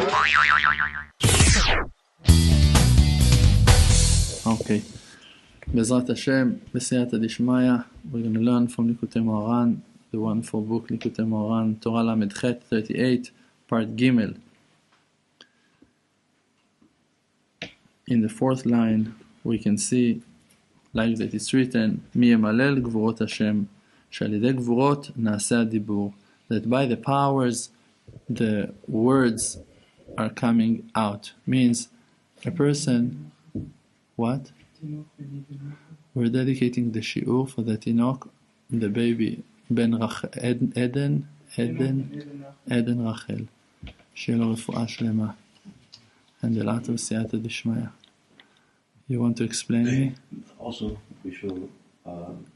Okay. Bezrat Hashem, B'siyata Dishmaya, we're going to learn from Likutei Moharan, the wonderful book Likutei Moharan, Torah Lamed Chet 38, part Gimel. In the fourth line, we can see, like that it's written, Mi Yemalel Gvurot Hashem, Shalidei Gvurot Naaseh Dibur, that by the powers, the words are coming out. Means a person, what? We're dedicating the Shiur for the Tinok, the baby, Ben Eden Rachel. שיהיה לו רפואה שלמה. And the lot of Siyata Dishmaya. You want to explain me? Also, we should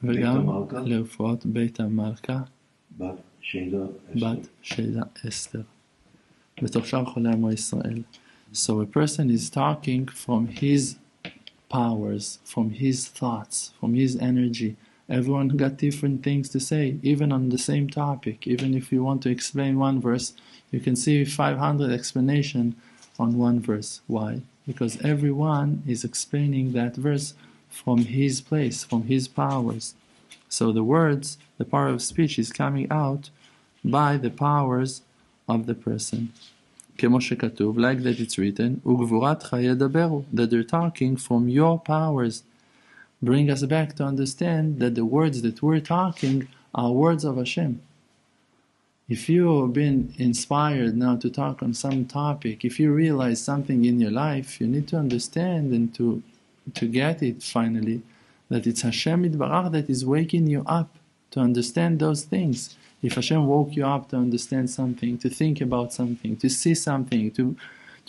וגם לרפואת בית המלכה, בת שידה אסתר. בתוך שאר חולי עמו ישראל. So a person is talking from his powers, from his thoughts, from his energy. Everyone got different things to say, even on the same topic. Even if you want to explain one verse, you can see 500 explanations on one verse. Why? Because everyone is explaining that verse from his place, from his powers. So the words, the power of speech is coming out by the powers of the person. כמו שכתוב, like that it's written, וגבורתך ידברו, that they're talking from your powers. Bring us back to understand that the words that we're talking are words of Hashem. If you've been inspired now to talk on some topic, if you realize something in your life, you need to understand and to get it finally, that it's Hashem Yitbarach that is waking you up to understand those things. If Hashem woke you up to understand something, to think about something, to see something, to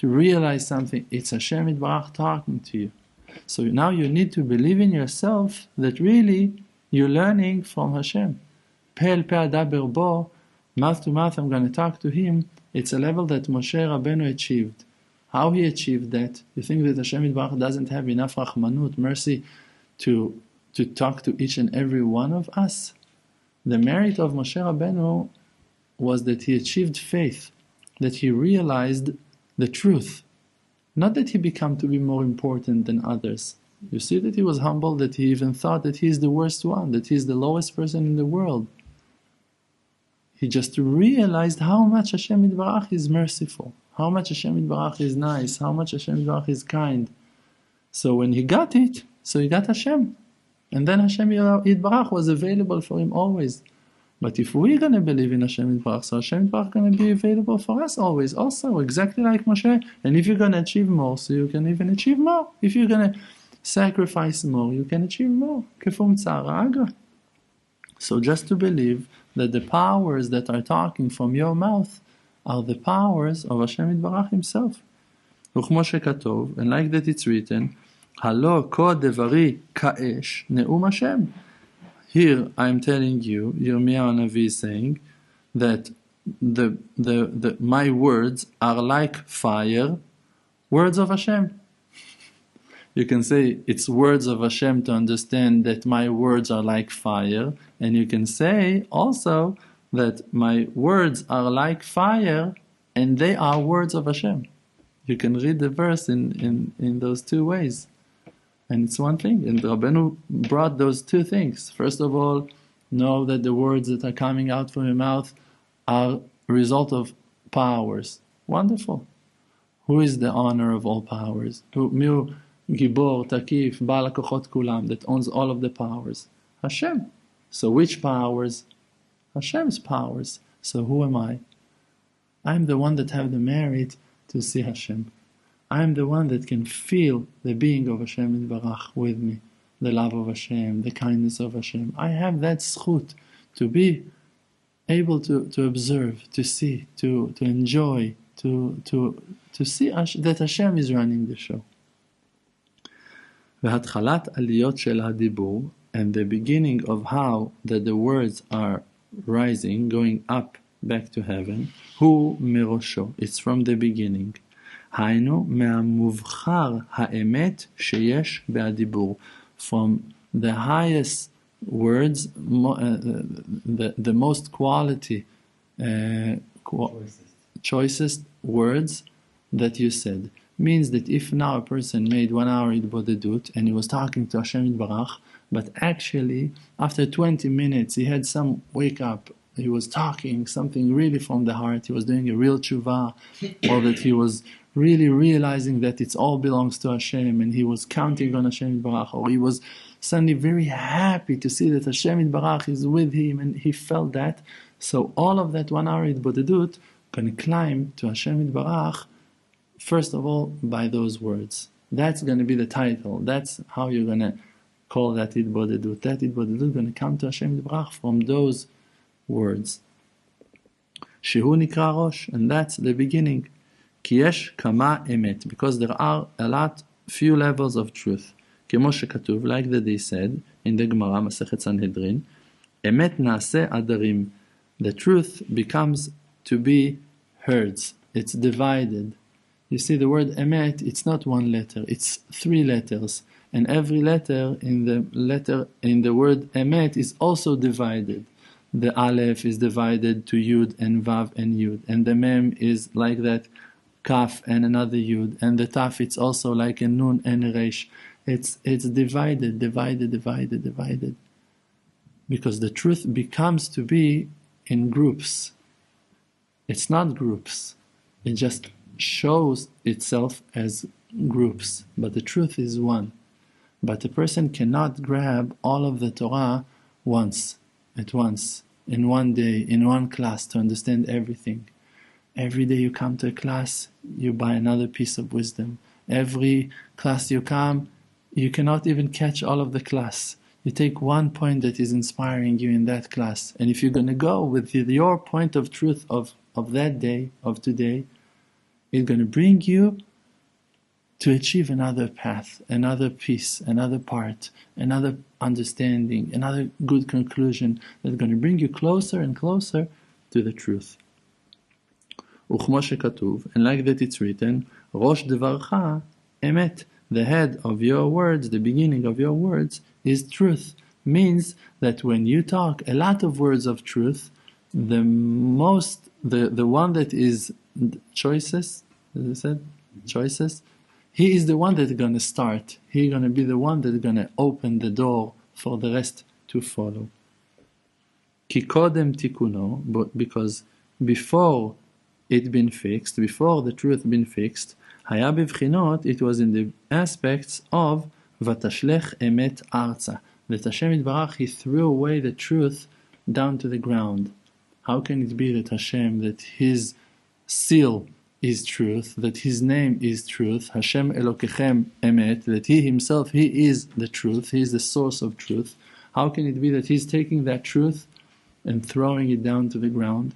realize something, it's Hashem Yitbarach talking to you. So now you need to believe in yourself that really you're learning from Hashem. Pe pe adaber bo, mouth to mouth I'm going to talk to him. It's a level that Moshe Rabbeinu achieved. How he achieved that? You think that Hashem Yitbarach doesn't have enough rachmanut, mercy, to talk to each and every one of us? The merit of Moshe Rabbeinu was that he achieved faith, that he realized the truth. Not that he became to be more important than others. You see that he was humble, that he even thought that he is the worst one, that he is the lowest person in the world. He just realized how much Hashem Yitbarach is merciful, how much Hashem Yitbarach is nice, how much Hashem Yitbarach is kind. So when he got it, so he got Hashem. And then Hashem Yitbarach was available for him always. But if we're going to believe in Hashem Yitbarach, so Hashem Yitbarach is going to be available for us always also, exactly like Moshe. And if you're going to achieve more, so you can even achieve more. If you're going to sacrifice more, you can achieve more. So just to believe that the powers that are talking from your mouth are the powers of Hashem Yitbarach himself. וכמו שכתוב, and like that it's written, הלא כה דברי כאש נאום השם. Here I'm telling you, Yirmiyahu Navi is saying that my words are like fire, words of Hashem. You can say it's words of Hashem to understand that my words are like fire, and you can say also that my words are like fire and they are words of Hashem. You can read the verse in those two ways. And it's one thing, and Rabbeinu brought those two things. First of all, know that the words that are coming out from your mouth are a result of powers. Wonderful. Who is the owner of all powers? Miu Gibor, Takif, Baal HaKochot Kulam, that owns all of the powers? Hashem. So which powers? Hashem's powers. So who am I? I'm the one that have the merit to see Hashem. I'm the one that can feel the being of Hashem Yitbarach with me, the love of Hashem, the kindness of Hashem. I have that zchut to be able to observe, to see, to enjoy, to see that Hashem is running the show. והתחלת עליות של הדיבור, and the beginning of how that the words are rising, going up back to heaven, הוא מראשו, it's from the beginning. היינו מהמובחר האמת שיש בהדיבור, from the highest words, the most quality, choicest words that you said means that if now a person made 1 hour Hitbodedut and he was talking to Hashem Yitbarach, but actually after 20 minutes he had some wake up, he was talking something really from the heart, he was doing a real tshuva, or that he was really realizing that it all belongs to Hashem and he was counting on Hashem Yitbarach, or he was suddenly very happy to see that Hashem Yitbarach is with him and he felt that. So all of that 1 hour Hitbodedut can climb to Hashem Yitbarach, first of all, by those words. That's going to be the title. That's how you're going to call that Hitbodedut. That Hitbodedut is going to come to Hashem Yitbarach from those words. Shehu nikra rosh, and that's the beginning. Ki yesh kama emet, because there are few levels of truth. Kemo shekatuv, like that they said in the Gemara, Masechet Sanhedrin, emet naaseh adarim. The truth becomes to be herds. It's divided. You see, the word emet, it's not one letter, it's 3 letters. And every letter in the word emet is also divided. The aleph is divided to yud and vav and yud. And the mem is like that, kaf and another yud. And the taf, it's also like a nun and a resh. It's divided. Because the truth becomes to be in groups. It's not groups. It just shows itself as groups, but the truth is one. But a person cannot grab all of the Torah at once, in one day, in one class, to understand everything. Every day you come to a class, you buy another piece of wisdom. Every class you come, you cannot even catch all of the class. You take one point that is inspiring you in that class, and if you're going to go with your point of truth of that day, of today, it's going to bring you to achieve another path, another piece, another part, another understanding, another good conclusion that's going to bring you closer and closer to the truth. וכמו שכתוב, and like that it's written, ראש דברך אמת. The head of your words, the beginning of your words, is truth. Means that when you talk a lot of words of truth, the one that is choicest, as I said, choicest, he is the one that's going to start. He's going to be the one that's going to open the door for the rest to follow. Ki kodem tikuno, because before it been fixed, before the truth been fixed, haya bevchinot, it was in the aspects of vatashlech emet arza, that Hashem Yitbarach, he threw away the truth down to the ground. How can it be that Hashem, that his seal is truth, that his name is truth, Hashem Elokechem emet, that he himself, he is the truth, he is the source of truth. How can it be that he's taking that truth and throwing it down to the ground?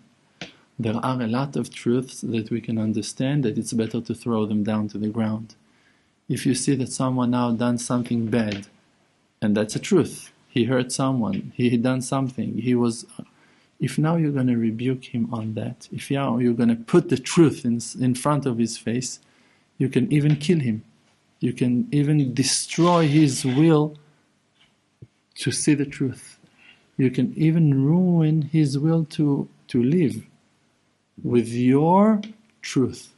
There are a lot of truths that we can understand that it's better to throw them down to the ground. If you see that someone now done something bad, and that's a truth, he hurt someone, he had done something, if now you're going to rebuke him on that, if now you're going to put the truth in front of his face, you can even kill him. You can even destroy his will to see the truth. You can even ruin his will to live with your truth.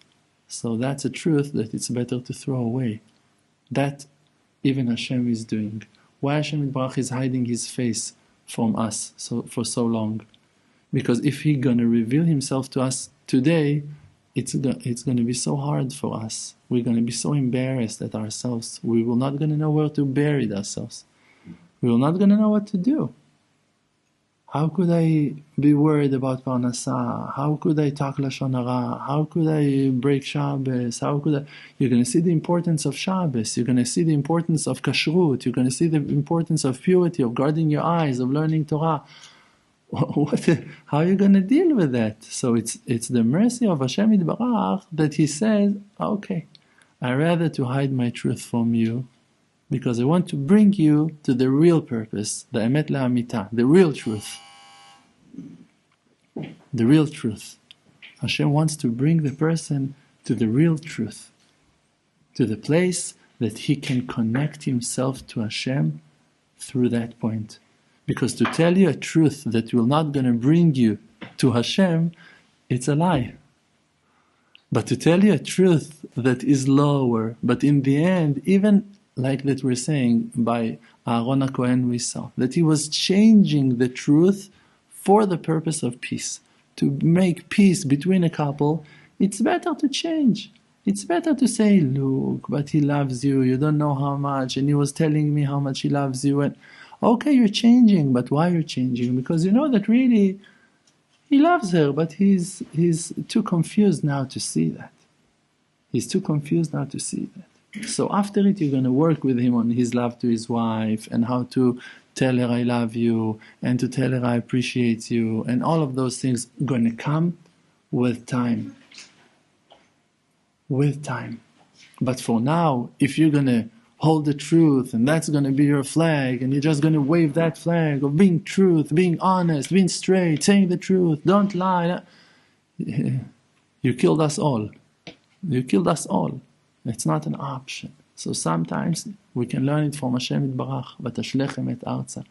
So that's a truth that it's better to throw away. That even Hashem is doing. Why Hashem Yitbarach is hiding his face from us for so long? Because if he's going to reveal himself to us today, it's going to be so hard for us. We're going to be so embarrassed at ourselves. We will not going to know where to bury ourselves. We will not going to know what to do. How could I be worried about Parnassah? How could I talk Lashon Hara? How could I break Shabbos? You're going to see the importance of Shabbos. You're going to see the importance of Kashrut. You're going to see the importance of purity, of guarding your eyes, of learning Torah. How are you going to deal with that? So it's the mercy of Hashem Yitbarach that he says, okay, I'd rather to hide my truth from you, because I want to bring you to the real purpose, the emet la'amita, the real truth. The real truth. Hashem wants to bring the person to the real truth, to the place that he can connect himself to Hashem through that point. Because to tell you a truth that will not going to bring you to Hashem, it's a lie. But to tell you a truth that is lower, but in the end, even like that we're saying by Aaron HaKohen we saw, that he was changing the truth for the purpose of peace. To make peace between a couple, it's better to change. It's better to say, look, but he loves you, you don't know how much, and he was telling me how much he loves you, and okay, you're changing, but why you're changing? Because you know that really he loves her, but he's too confused now to see that. He's too confused now to see that. So after it, you're going to work with him on his love to his wife, and how to tell her I love you, and to tell her I appreciate you, and all of those things going to come with time. With time. But for now, if you're going to hold the truth, and that's going to be your flag, and you're just going to wave that flag of being truth, being honest, being straight, saying the truth, don't lie, you killed us all. You killed us all. It's not an option. So sometimes we can learn it from Hashem Yitbarach, v'tashlechem et arza.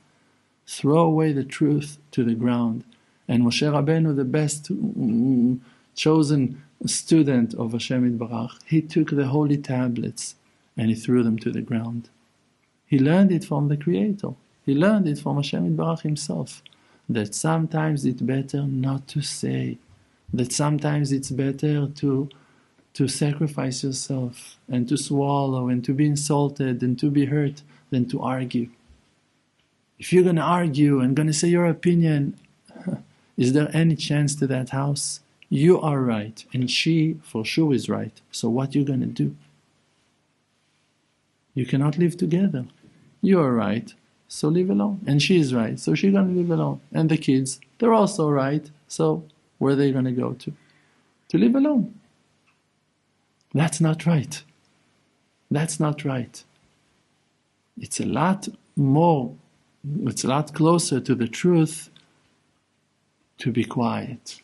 Throw away the truth to the ground. And Moshe Rabbeinu, the best chosen student of Hashem Yitbarach, he took the holy tablets and he threw them to the ground. He learned it from the Creator. He learned it from Hashem Yitbarach himself. That sometimes it's better not to say. That sometimes it's better to sacrifice yourself and to swallow and to be insulted and to be hurt than to argue. If you're going to argue and going to say your opinion, is there any chance to that house? You are right and she for sure is right. So what you going to do? You cannot live together. You are right, so live alone. And she is right, so she's going to live alone. And the kids, they're also right, so where are they going to go to? To live alone. That's not right. That's not right. It's a lot closer to the truth to be quiet.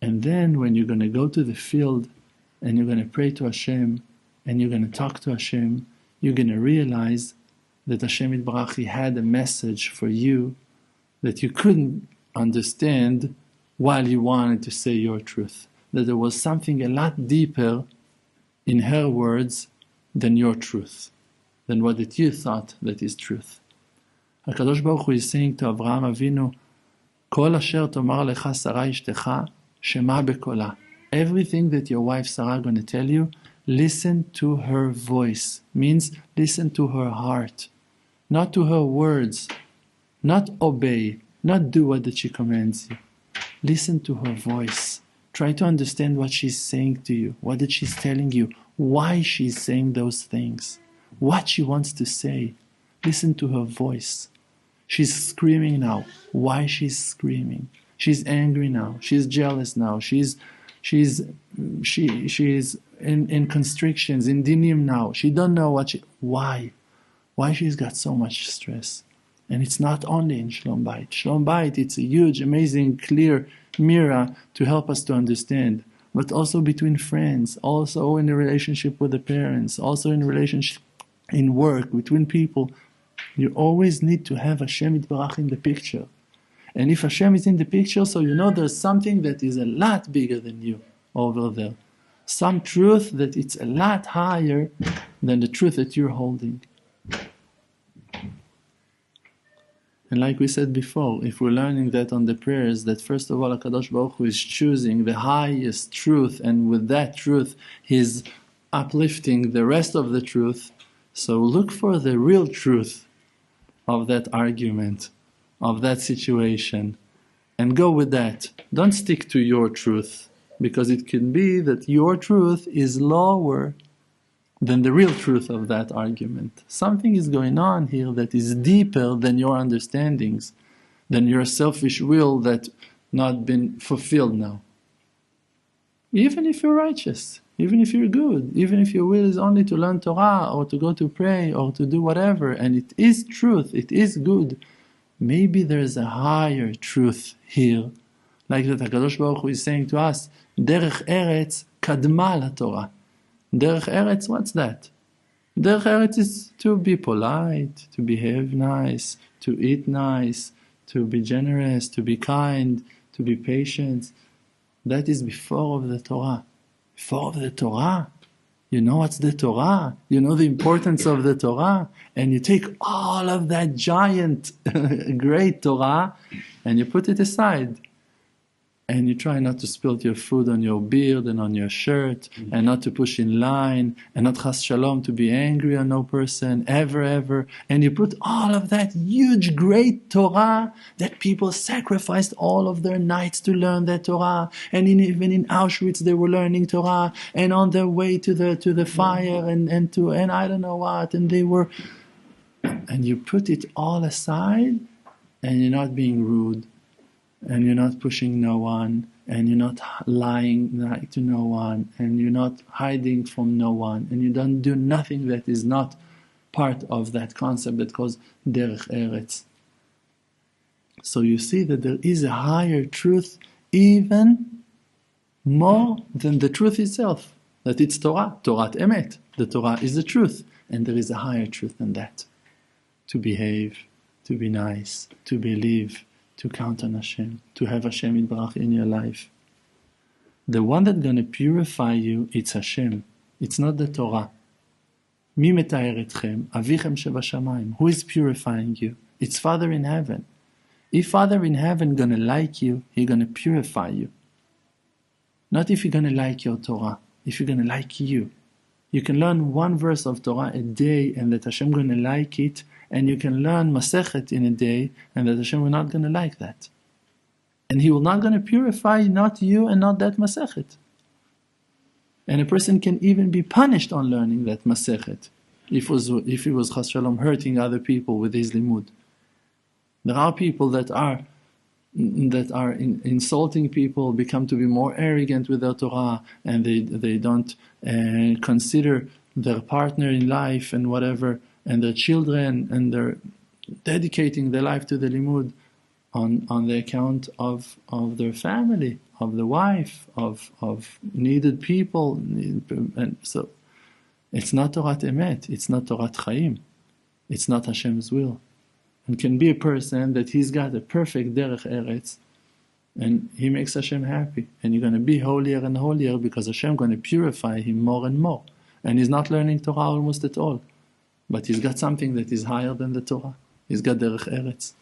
And then when you're going to go to the field and you're going to pray to Hashem and you're going to talk to Hashem, you're going to realize that Hashem Yitbarach, He had a message for you that you couldn't understand while you wanted to say your truth. That there was something a lot deeper in her words than your truth, than what that you thought that is truth. HaKadosh Baruch Hu is saying to Avraham Avinu, Kol asher tomar lecha Sarah ishtecha, shema bekola. Everything that your wife Sarah is going to tell you, listen to her voice. Means listen to her heart, not to her words, not obey, not do what that she commands you. Listen to her voice. Try to understand what she's saying to you, what that she's telling you, why she's saying those things, what she wants to say. Listen to her voice. She's screaming now. Why she's screaming? She's angry now. She's jealous now. She's in constrictions, in dinim now. She don't know why she's got so much stress. And it's not only in Shalom Bayit. Shalom Bayit, it's a huge, amazing, clear mirror to help us to understand. But also between friends, also in a relationship with the parents, also in a relationship in work, between people. You always need to have Hashem Yitbarach in the picture. And if Hashem is in the picture, so you know there's something that is a lot bigger than you over there. Some truth that it's a lot higher than the truth that you're holding. And like we said before, if we're learning that on the prayers, that first of all HaKadosh Baruch Hu is choosing the highest truth, and with that truth He's uplifting the rest of the truth. So look for the real truth of that argument, of that situation, and go with that. Don't stick to your truth, because it can be that your truth is lower than the real truth of that argument. Something is going on here that is deeper than your understandings, than your selfish will that not been fulfilled now. Even if you're righteous, even if you're good, even if your will is only to learn Torah or to go to pray or to do whatever, and it is truth, it is good, maybe there's a higher truth here. Like that HaKadosh Baruch Hu is saying to us, Derech Eretz kadma la Torah. Derech Eretz, what's that? Derech Eretz is to be polite, to behave nice, to eat nice, to be generous, to be kind, to be patient. That is before of the Torah. For the Torah. You know what's the Torah? You know the importance of the Torah? And you take all of that giant, great Torah, and you put it aside. And you try not to spill your food on your beard and on your shirt, and not to push in line, and not chas shalom to be angry on no person, ever. And you put all of that huge, great Torah that people sacrificed all of their nights to learn that Torah. And even in Auschwitz they were learning Torah, and on their way to the fire and I don't know what, and they were. And you put it all aside, and you're not being rude. And you're not pushing no one, and you're not lying to no one, and you're not hiding from no one, and you don't do nothing that is not part of that concept that calls Derech Eretz. So you see that there is a higher truth, even more than the truth itself, that it's Torah, Torat Emet. The Torah is the truth, and there is a higher truth than that. To behave, to be nice, to believe, to count on Hashem, to have Hashem Yitbarach in your life. The one that's going to purify you, it's Hashem. It's not the Torah. Mi metayer etchem, avichem shebashamayim. Who is purifying you? It's Father in heaven. If Father in heaven going to like you, He's going to purify you. Not if you're going to like your Torah, if you're going to like you. You can learn one verse of Torah a day and that Hashem going to like it, and you can learn Masechet in a day and that Hashem will not going to like that. And He will not going to purify not you and not that Masechet. And a person can even be punished on learning that Masechet if he was chas shalom hurting other people with his limud. There are people that are insulting people, become to be more arrogant with their Torah, and they don't consider their partner in life and whatever, and their children, and they're dedicating their life to the limud on the account of their family, of the wife, of needed people, and so it's not Torat Emet, it's not Torat Chaim, it's not Hashem's will. And can be a person that he's got a perfect Derech Eretz, and he makes Hashem happy, and you're going to be holier and holier because Hashem going to purify him more and more, and he's not learning Torah almost at all, but he's got something that is higher than the Torah. He's got Derech Eretz.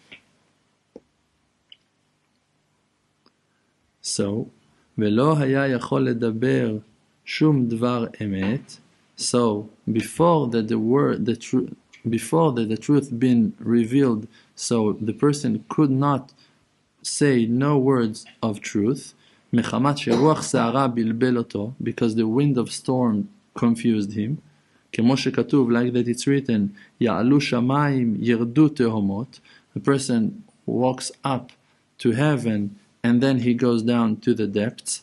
So, ולא היה יכול לדבר שום דבר אמת. So, before that the truth been revealed, so the person could not say no words of truth, מחמת שרוח סערה בלבל אותו, because the wind of storm confused him, כמו שכתוב, like that it's written, יעלו שמיים ירדו תהומות. The person walks up to heaven and then he goes down to the depths.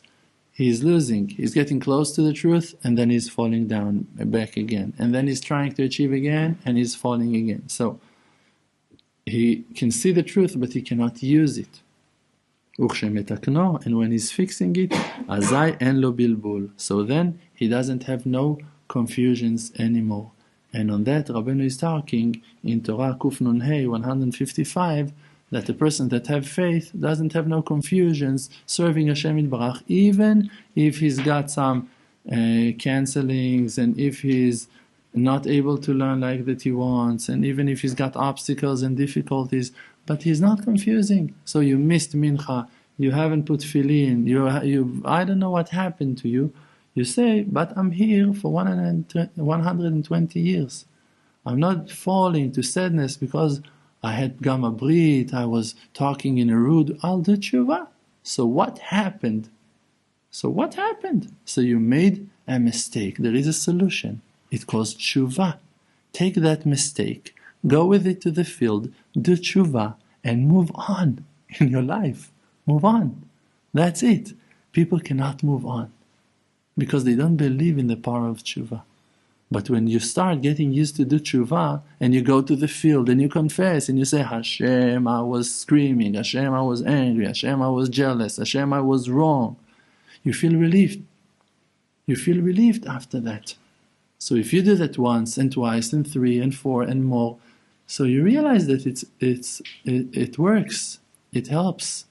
He's losing, he's getting close to the truth, and then he's falling down back again, and then he's trying to achieve again, and he's falling again. So he can see the truth, but he cannot use it. And when he's fixing it, azai en lo bilbul. So then he doesn't have no confusions anymore. And on that, Rabbeinu is talking in Torah Kuf Nun Hey 155, that the person that have faith doesn't have no confusions serving Hashem Yitbarach, even if he's got some cancellings, and if he's not able to learn like that he wants, and even if he's got obstacles and difficulties, but he's not confusing. So you missed Mincha, you haven't put Tefillin, you I don't know what happened to you. You say, but I'm here for 120 years. I'm not falling to sadness because I had Gamma Brit, I was talking in a rude, I'll do tshuva. So what happened? So you made a mistake. There is a solution. It calls tshuva. Take that mistake, go with it to the field, do tshuva, and move on in your life. Move on. That's it. People cannot move on because they don't believe in the power of tshuva. But when you start getting used to do tshuva, and you go to the field and you confess and you say, Hashem, I was screaming, Hashem, I was angry, Hashem, I was jealous, Hashem, I was wrong, you feel relieved. You feel relieved after that. So if you do that once and twice and 3 and 4 and more, so you realize that it works, it helps.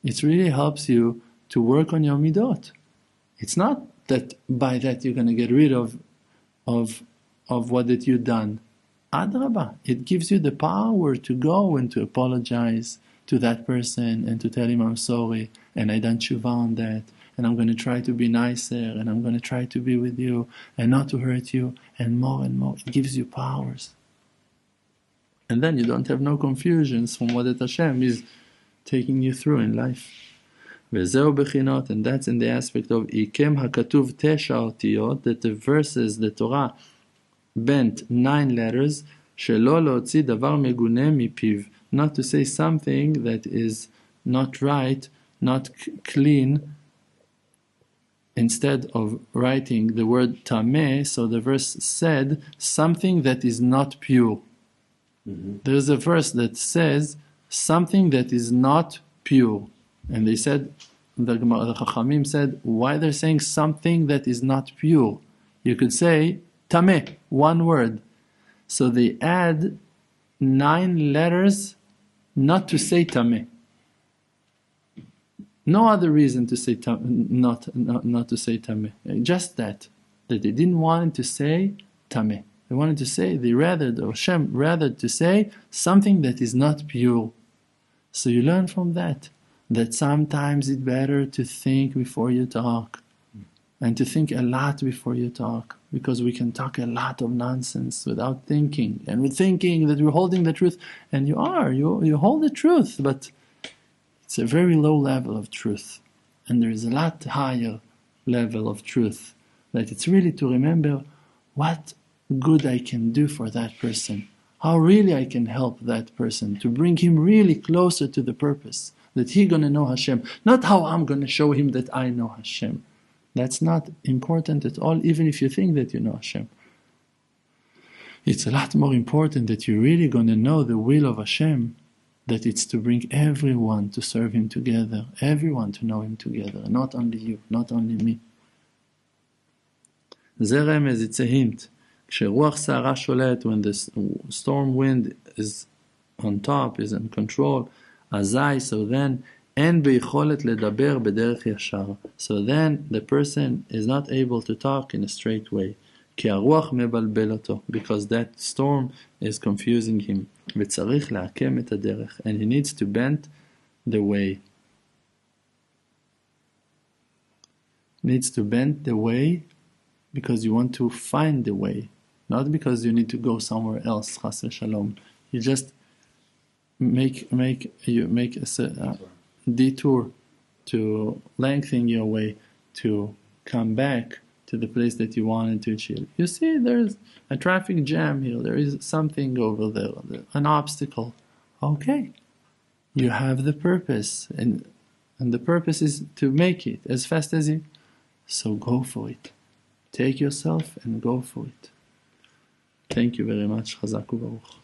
It really helps you to work on your midot. It's not that by that you're going to get rid of what that you've done. Adrabah, it gives you the power to go and to apologize to that person and to tell him I'm sorry and I done tshuva on that and I'm going to try to be nicer and I'm going to try to be with you and not to hurt you and more. It gives you powers. And then you don't have no confusions from what that Hashem is taking you through in life. וזהו בחינות, and that's in the aspect of איkem הכתוב 9 אותיות, that the verses, the Torah, bent 9 letters, שלא להוציא דבר מגונה מפיו, not to say something that is not right, not clean. Instead of writing the word tameh, so the verse said something that is not pure. There's a verse that says something that is not pure. And they said, the Chachamim said, why they're saying something that is not pure? You could say, tameh, one word. So they add 9 letters not to say tameh. No other reason to say not to say tameh. Just that they didn't want to say tameh. They wanted to say, Hashem rather to say something that is not pure. So you learn from that sometimes it's better to think before you talk, and to think a lot before you talk, because we can talk a lot of nonsense without thinking, and we're thinking that we're holding the truth, and you hold the truth, but it's a very low level of truth, and there is a lot higher level of truth, that it's really to remember what good I can do for that person, how really I can help that person, to bring him really closer to the purpose, that he's going to know Hashem, not how I'm going to show him that I know Hashem. That's not important at all, even if you think that you know Hashem. It's a lot more important that you're really going to know the will of Hashem, that it's to bring everyone to serve Him together, everyone to know Him together, not only you, not only me. זה רמז, it's a hint. כשרוח סערה שולט, when the storm wind is on top, is in control, אזי, so then, אין ביכולת לדבר בדרך ישר. So then, the person is not able to talk in a straight way. כי הרוח מבלבל אותו, because that storm is confusing him. וצריך לעקם את הדרך, and he needs to bend the way. Needs to bend the way because you want to find the way, not because you need to go somewhere else, chas v'shalom. You just make a detour to lengthen your way to come back to the place that you wanted to achieve. You see, there's a traffic jam here, there is something over there, an obstacle. Okay, you have the purpose, and the purpose is to make it as fast as you. So go for it. Take yourself and go for it. Thank you very much. Chazak u'baruch.